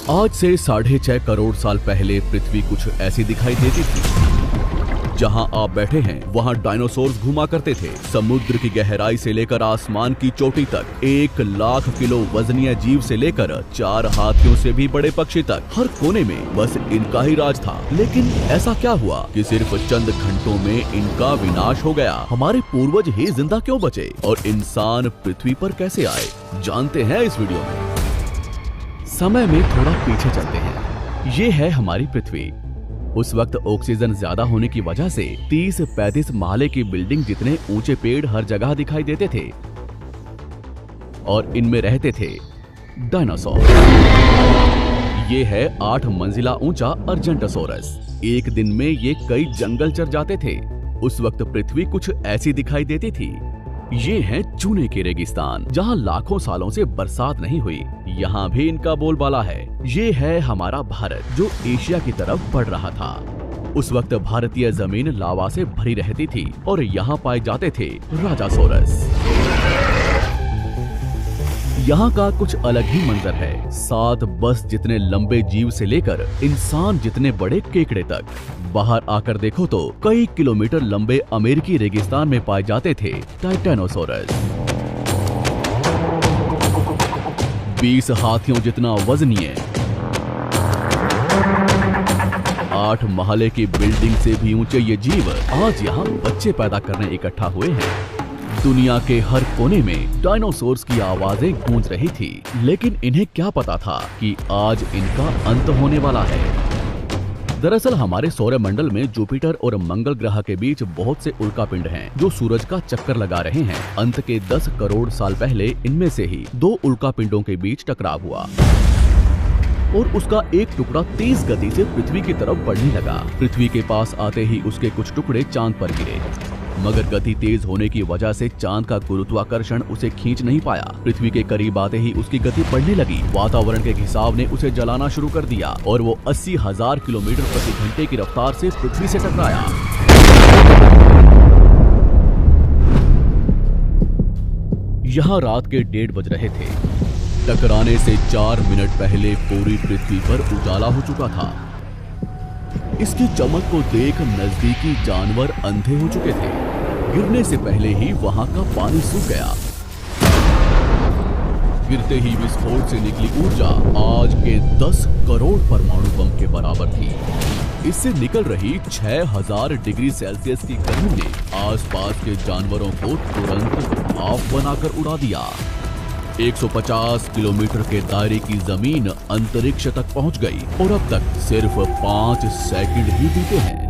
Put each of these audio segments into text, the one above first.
आज से 6.5 करोड़ साल पहले पृथ्वी कुछ ऐसी दिखाई देती थी। जहां आप बैठे हैं वहां डायनासोर्स घुमा करते थे। समुद्र की गहराई से लेकर आसमान की चोटी तक 1 लाख किलो वजनीय जीव से लेकर 4 हाथियों से भी बड़े पक्षी तक हर कोने में बस इनका ही राज था। लेकिन ऐसा क्या हुआ कि सिर्फ चंद घंटों में इनका विनाश हो गया? हमारे पूर्वज ही जिंदा क्यों बचे और इंसान पृथ्वी पर कैसे आए, जानते हैं इस वीडियो में। समय में थोड़ा पीछे चलते हैं। ये है हमारी पृथ्वी। उस वक्त ऑक्सीजन ज्यादा होने की वजह से 30-35 महले की बिल्डिंग जितने ऊंचे पेड़ हर जगह दिखाई देते थे और इनमें रहते थे डायनासोर। ये है 8 मंजिला ऊंचा अर्जेंटोसोरस। एक दिन में ये कई जंगल चर जाते थे। उस वक्त पृथ्वी कुछ ऐसी दिखाई देती थी। ये है चूने के रेगिस्तान, जहाँ लाखों सालों से बरसात नहीं हुई। यहाँ भी इनका बोलबाला है। ये है हमारा भारत, जो एशिया की तरफ बढ़ रहा था। उस वक्त भारतीय जमीन लावा से भरी रहती थी और यहाँ पाए जाते थे राजासोरस। यहाँ का कुछ अलग ही मंजर है। 7 बस जितने लंबे जीव से लेकर इंसान जितने बड़े केकड़े तक। बाहर आकर देखो तो कई किलोमीटर लंबे अमेरिकी रेगिस्तान में पाए जाते थे टाइटेनोसोरस। 20 हाथियों जितना वजनीय, 8 महले की बिल्डिंग से भी ऊंचे ये जीव आज यहाँ बच्चे पैदा करने इकट्ठा हुए हैं। दुनिया के हर कोने में डायनासोर्स की आवाजें गूंज रही थी, लेकिन इन्हें क्या पता था कि आज इनका अंत होने वाला है। दरअसल हमारे सौरमंडल में जुपिटर और मंगल ग्रह के बीच बहुत से उल्कापिंड हैं, जो सूरज का चक्कर लगा रहे हैं। अंत के 10 करोड़ साल पहले इनमें से ही 2 उल्कापिंडों के बीच टकराव हुआ और उसका एक टुकड़ा तेज गति से पृथ्वी की तरफ बढ़ने लगा। पृथ्वी के पास आते ही उसके कुछ टुकड़े चांद पर गिरे, मगर गति तेज होने की वजह से चांद का गुरुत्वाकर्षण उसे खींच नहीं पाया। पृथ्वी के करीब आते ही उसकी गति बढ़ने लगी। वातावरण के घिसाव ने उसे जलाना शुरू कर दिया और वो 80,000 किलोमीटर प्रति घंटे की रफ्तार से पृथ्वी से टकराया। यहाँ रात के 1:30 बज रहे थे। टकराने से 4 मिनट पहले पूरी पृथ्वी पर उजाला हो चुका था। इसकी चमक को देख नजदीकी जानवर अंधे हो चुके थे। गिरने से पहले ही वहां का पानी सूख गया। गिरते ही विस्फोट से निकली ऊर्जा आज के 10 करोड़ परमाणु बम के बराबर थी। इससे निकल रही 6000 डिग्री सेल्सियस की गर्मी ने आसपास के जानवरों को तुरंत भाप बनाकर उड़ा दिया। 150 किलोमीटर के दायरे की जमीन अंतरिक्ष तक पहुंच गई और अब तक सिर्फ 5 सेकंड ही बीते हैं।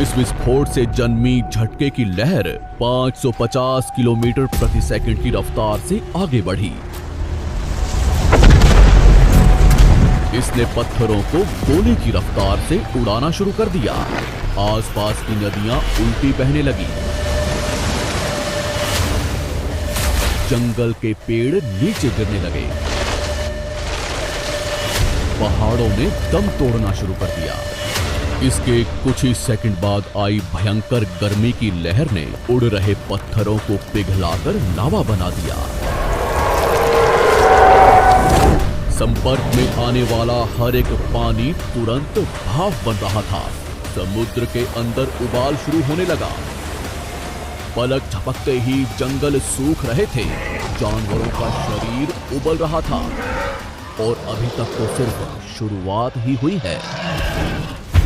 इस विस्फोट से जन्मी झटके की लहर 550 किलोमीटर प्रति सेकंड की रफ्तार से आगे बढ़ी। इसने पत्थरों को गोले की रफ्तार से उड़ाना शुरू कर दिया। आसपास की नदियां उल्टी बहने लगी। जंगल के पेड़ नीचे गिरने लगे। पहाड़ों ने दम तोड़ना शुरू कर दिया। इसके कुछ ही सेकंड बाद आई भयंकर गर्मी की लहर ने उड़ रहे पत्थरों को पिघलाकर लावा बना दिया। संपर्क में आने वाला हर एक पानी तुरंत भाप बन रहा था। समुद्र के अंदर उबाल शुरू होने लगा। पलक झपकते ही जंगल सूख रहे थे। जानवरों का शरीर उबल रहा था और अभी तक तो सिर्फ शुरुआत ही हुई है।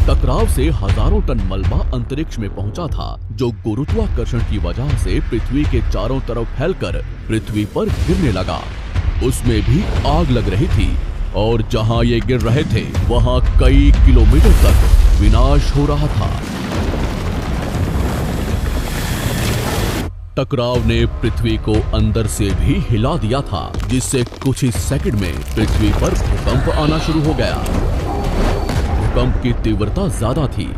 टकराव से हजारों टन मलबा अंतरिक्ष में पहुंचा था, जो गुरुत्वाकर्षण की वजह से पृथ्वी के चारों तरफ फैलकर पृथ्वी पर गिरने लगा। उसमें भी आग लग रही थी और जहां ये गिर रहे थे वहां कई किलोमीटर तक विनाश हो रहा था। टकराव ने पृथ्वी को अंदर से भी हिला दिया था, जिससे कुछ ही सेकंड में पृथ्वी पर भूकंप आना शुरू हो गया। भूकंप की तीव्रता ज्यादा थी,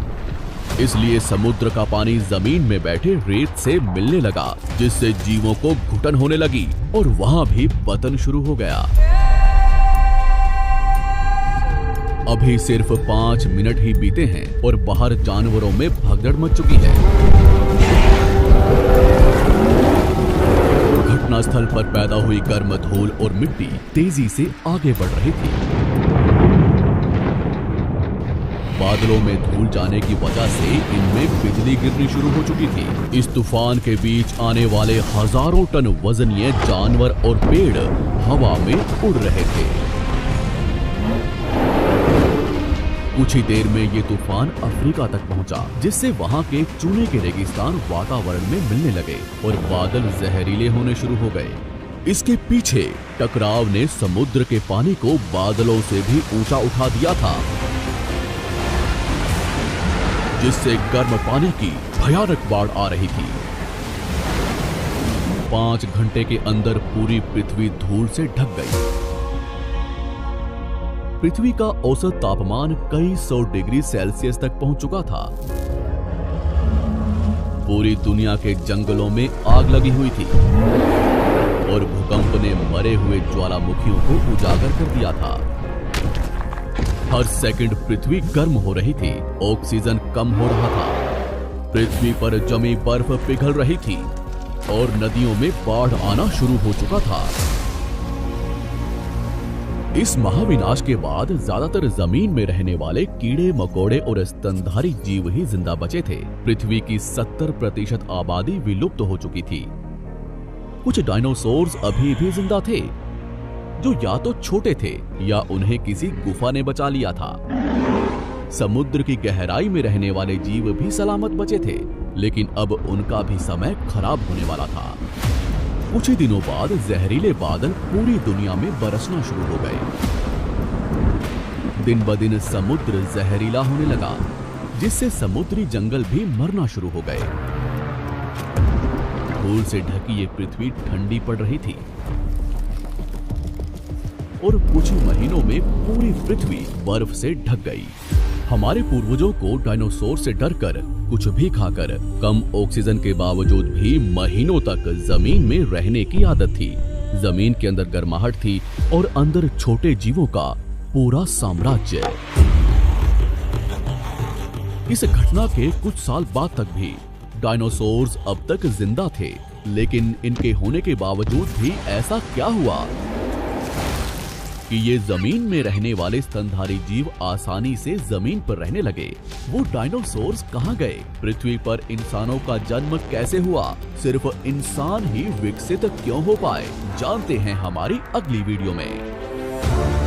इसलिए समुद्र का पानी जमीन में बैठे रेत से मिलने लगा, जिससे जीवों को घुटन होने लगी और वहां भी पतन शुरू हो गया। अभी सिर्फ 5 मिनट ही बीते हैं और बाहर जानवरों में भगदड़ मच चुकी है। घटनास्थल पर पैदा हुई गर्म धूल और मिट्टी तेजी से आगे बढ़ रही थी। बादलों में धूल जाने की वजह से इनमें बिजली गिरनी शुरू हो चुकी थी। इस तूफान के बीच आने वाले हजारों टन वजनीय जानवर और पेड़ हवा में उड़ रहे थे। कुछ ही देर में ये तूफान अफ्रीका तक पहुंचा, जिससे वहां के चूने के रेगिस्तान वातावरण में मिलने लगे और बादल जहरीले होने शुरू हो गए। इसके पीछे टकराव ने समुद्र के पानी को बादलों से भी ऊंचा उठा दिया था, जिससे गर्म पानी की भयानक बाढ़ आ रही थी। 5 घंटे के अंदर पूरी पृथ्वी धूल से ढक गई। पृथ्वी का औसत तापमान कई 100 डिग्री सेल्सियस तक पहुंच चुका था। पूरी दुनिया के जंगलों में आग लगी हुई थी और भूकंप ने मरे हुए ज्वालामुखियों को उजागर कर दिया था। हर सेकंड पृथ्वी गर्म हो रही थी, ऑक्सीजन कम हो रहा था, पृथ्वी पर जमी बर्फ पिघल रही थी और नदियों में बाढ़ आना शुरू हो चुका था। इस महाविनाश के बाद ज्यादातर जमीन में रहने वाले कीड़े मकोड़े और स्तनधारी जीव ही जिंदा बचे थे। पृथ्वी की 70% आबादी विलुप्त हो चुकी थी। कुछ डायनासोर्स अभी भी जिंदा थे, जो या तो छोटे थे या उन्हें किसी गुफा ने बचा लिया था। समुद्र की गहराई में रहने वाले जीव भी सलामत बचे थे, लेकिन अब उनका भी समय खराब होने वाला था। कुछ ही दिनों बाद जहरीले बादल पूरी दुनिया में बरसना शुरू हो गए। दिन ब दिन समुद्र जहरीला होने लगा, जिससे समुद्री जंगल भी मरना शुरू हो गए। धूल से ढकी ये पृथ्वी ठंडी पड़ रही थी और कुछ ही महीनों में पूरी पृथ्वी बर्फ से ढक गई। हमारे पूर्वजों को डायनासोर से डरकर कुछ भी खाकर कम ऑक्सीजन के बावजूद भी महीनों तक जमीन में रहने की आदत थी। जमीन के अंदर गर्माहट थी और अंदर छोटे जीवों का पूरा साम्राज्य। इस घटना के कुछ साल बाद तक भी डायनासोर्स अब तक जिंदा थे, लेकिन इनके होने के बावजूद भी ऐसा क्या हुआ कि ये जमीन में रहने वाले स्तनधारी जीव आसानी से जमीन पर रहने लगे? वो डायनासोर्स कहाँ गए? पृथ्वी पर इंसानों का जन्म कैसे हुआ? सिर्फ इंसान ही विकसित क्यों हो पाए? जानते हैं हमारी अगली वीडियो में।